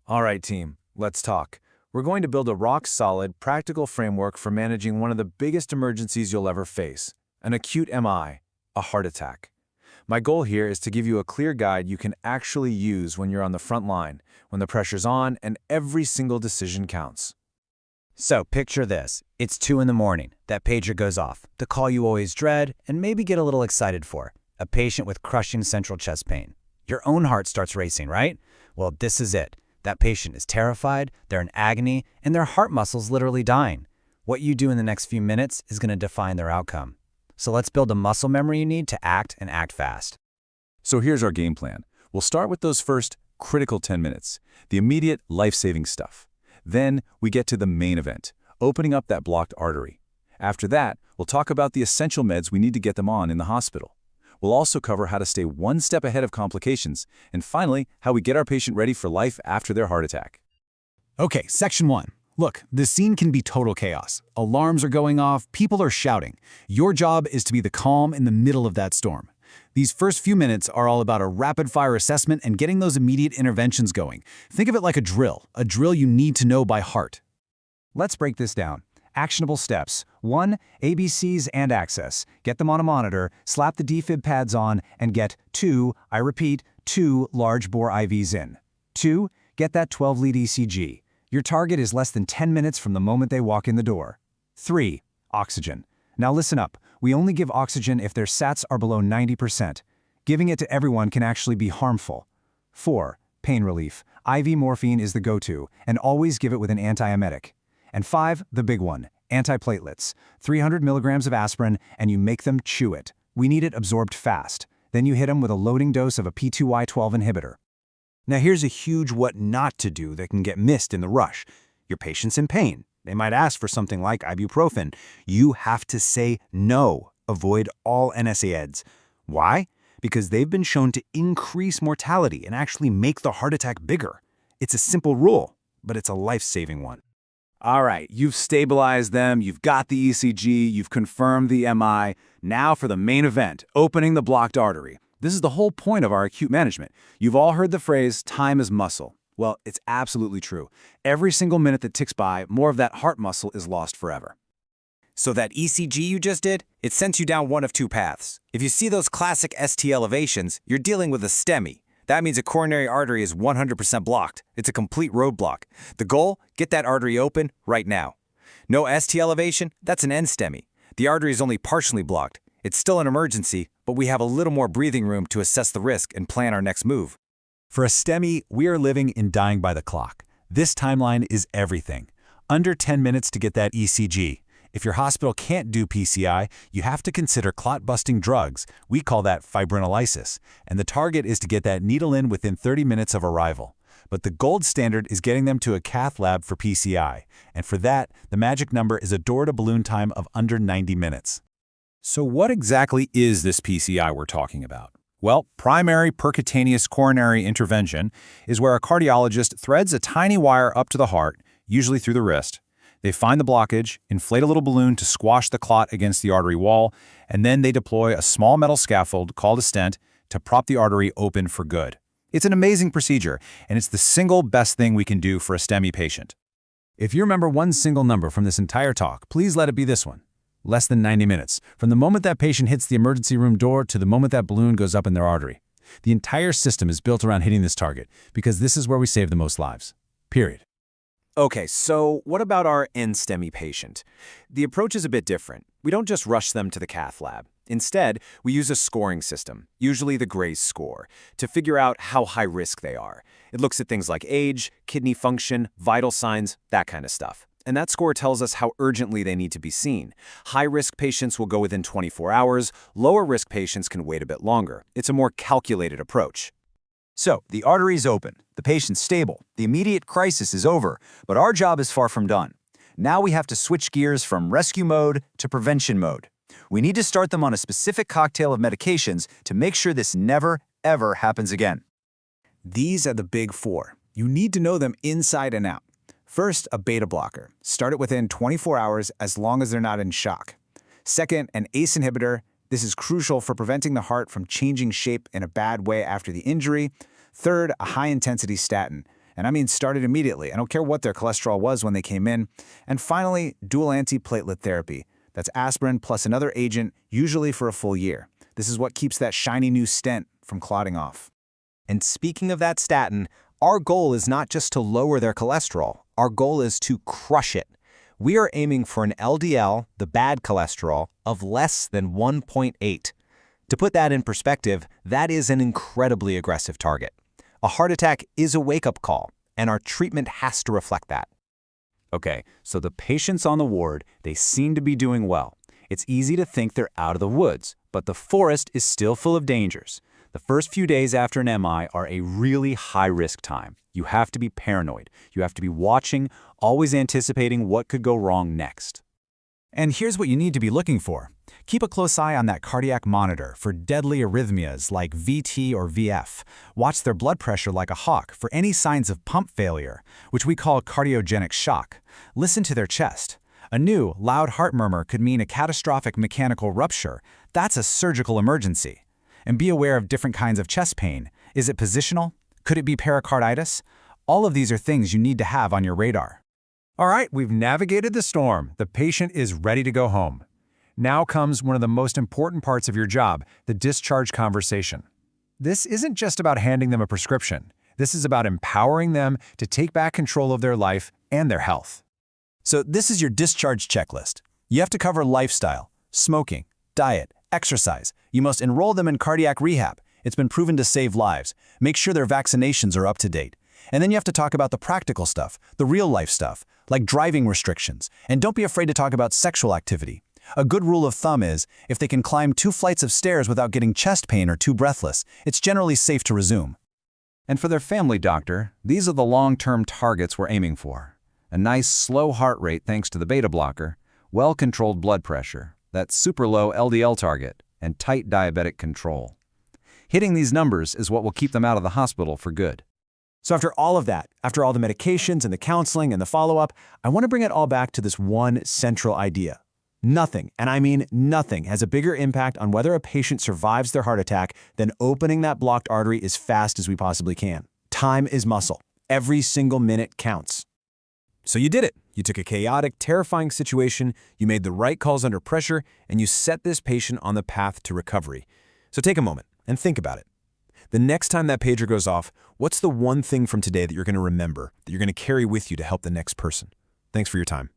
All right, team, let's talk. We're going to build a rock-solid, practical framework for managing one of the biggest emergencies you'll ever face, an acute MI, a heart attack. My goal here is to give you a clear guide you can actually use when you're on the front line, when the pressure's on and every single decision counts. So picture this. It's 2 in the morning. That pager goes off. The call you always dread and maybe get a little excited for. A patient with crushing central chest pain. Your own heart starts racing, right? Well, this is it. That patient is terrified, they're in agony, and their heart muscle's literally dying. What you do in the next few minutes is going to define their outcome. So let's build the muscle memory you need to act and act fast. So here's our game plan. We'll start with those first critical 10 minutes, the immediate life-saving stuff. Then we get to the main event, opening up that blocked artery. After that, we'll talk about the essential meds we need to get them on in the hospital. We'll also cover how to stay one step ahead of complications, and finally, how we get our patient ready for life after their heart attack. Okay, section 1. Look, the scene can be total chaos. Alarms are going off, people are shouting. Your job is to be the calm in the middle of that storm. These first few minutes are all about a rapid-fire assessment and getting those immediate interventions going. Think of it like a drill you need to know by heart. Let's break this down. Actionable steps. 1. ABCs and access. Get them on a monitor, slap the defib pads on, and get 2, I repeat, 2 large bore IVs in. 2. Get that 12-lead ECG. Your target is less than 10 minutes from the moment they walk in the door. 3. Oxygen. Now listen up. We only give oxygen if their SATs are below 90%. Giving it to everyone can actually be harmful. 4. Pain relief. IV morphine is the go-to, and always give it with an antiemetic. And 5, the big one, antiplatelets. 300 milligrams of aspirin, and you make them chew it. We need it absorbed fast. Then you hit them with a loading dose of a P2Y12 inhibitor. Now here's a huge what not to do that can get missed in the rush. Your patient's in pain. They might ask for something like ibuprofen. You have to say no. Avoid all NSAIDs. Why? Because they've been shown to increase mortality and actually make the heart attack bigger. It's a simple rule, but it's a life-saving one. All right, you've stabilized them, you've got the ECG, you've confirmed the MI. Now for the main event, opening the blocked artery. This is the whole point of our acute management. You've all heard the phrase, time is muscle. Well, it's absolutely true. Every single minute that ticks by, more of that heart muscle is lost forever. So that ECG you just did, it sends you down one of two paths. If you see those classic ST elevations, you're dealing with a STEMI. That means a coronary artery is 100% blocked. It's a complete roadblock. The goal? Get that artery open right now. No ST elevation? That's an NSTEMI. The artery is only partially blocked. It's still an emergency, but we have a little more breathing room to assess the risk and plan our next move. For a STEMI, we are living in dying by the clock. This timeline is everything. Under 10 minutes to get that ECG. If your hospital can't do PCI, you have to consider clot-busting drugs. We call that fibrinolysis. And the target is to get that needle in within 30 minutes of arrival. But the gold standard is getting them to a cath lab for PCI. And for that, the magic number is a door-to-balloon time of under 90 minutes. So what exactly is this PCI we're talking about? Well, primary percutaneous coronary intervention is where a cardiologist threads a tiny wire up to the heart, usually through the wrist. They find the blockage, inflate a little balloon to squash the clot against the artery wall, and then they deploy a small metal scaffold called a stent to prop the artery open for good. It's an amazing procedure, and it's the single best thing we can do for a STEMI patient. If you remember one single number from this entire talk, please let it be this one. Less than 90 minutes, from the moment that patient hits the emergency room door to the moment that balloon goes up in their artery. The entire system is built around hitting this target, because this is where we save the most lives. Period. Okay, so what about our NSTEMI patient? The approach is a bit different. We don't just rush them to the cath lab. Instead, we use a scoring system, usually the GRACE score, to figure out how high risk they are. It looks at things like age, kidney function, vital signs, that kind of stuff. And that score tells us how urgently they need to be seen. High-risk patients will go within 24 hours. Lower-risk patients can wait a bit longer. It's a more calculated approach. So, the artery's open, the patient's stable, the immediate crisis is over, but our job is far from done. Now we have to switch gears from rescue mode to prevention mode. We need to start them on a specific cocktail of medications to make sure this never, ever happens again. These are the big four. You need to know them inside and out. First, a beta blocker. Start it within 24 hours as long as they're not in shock. Second, an ACE inhibitor. This is crucial for preventing the heart from changing shape in a bad way after the injury. Third, a high-intensity statin. And I mean started immediately. I don't care what their cholesterol was when they came in. And finally, dual antiplatelet therapy. That's aspirin plus another agent, usually for a full year. This is what keeps that shiny new stent from clotting off. And speaking of that statin, our goal is not just to lower their cholesterol. Our goal is to crush it. We are aiming for an LDL, the bad cholesterol, of less than 1.8. To put that in perspective, that is an incredibly aggressive target. A heart attack is a wake-up call, and our treatment has to reflect that. Okay, so the patients on the ward, they seem to be doing well. It's easy to think they're out of the woods, but the forest is still full of dangers. The first few days after an MI are a really high-risk time. You have to be paranoid. You have to be watching, always anticipating what could go wrong next. And here's what you need to be looking for. Keep a close eye on that cardiac monitor for deadly arrhythmias like VT or VF. Watch their blood pressure like a hawk for any signs of pump failure, which we call cardiogenic shock. Listen to their chest. A new, loud heart murmur could mean a catastrophic mechanical rupture. That's a surgical emergency. And be aware of different kinds of chest pain. Is it positional? Could it be pericarditis? All of these are things you need to have on your radar. All right, we've navigated the storm. The patient is ready to go home. Now comes one of the most important parts of your job, the discharge conversation. This isn't just about handing them a prescription. This is about empowering them to take back control of their life and their health. So this is your discharge checklist. You have to cover lifestyle, smoking, diet, exercise. You must enroll them in cardiac rehab. It's been proven to save lives. Make sure their vaccinations are up to date. And then you have to talk about the practical stuff, the real life stuff, like driving restrictions. And don't be afraid to talk about sexual activity. A good rule of thumb is, if they can climb 2 flights of stairs without getting chest pain or too breathless, it's generally safe to resume. And for their family doctor, these are the long-term targets we're aiming for. A nice slow heart rate thanks to the beta blocker, well-controlled blood pressure, that super low LDL target, and tight diabetic control. Hitting these numbers is what will keep them out of the hospital for good. So after all of that, after all the medications and the counseling and the follow-up, I want to bring it all back to this one central idea. Nothing, and I mean nothing, has a bigger impact on whether a patient survives their heart attack than opening that blocked artery as fast as we possibly can. Time is muscle. Every single minute counts. So you did it. You took a chaotic, terrifying situation, you made the right calls under pressure, and you set this patient on the path to recovery. So take a moment and think about it. The next time that pager goes off, what's the one thing from today that you're going to remember, that you're going to carry with you to help the next person? Thanks for your time.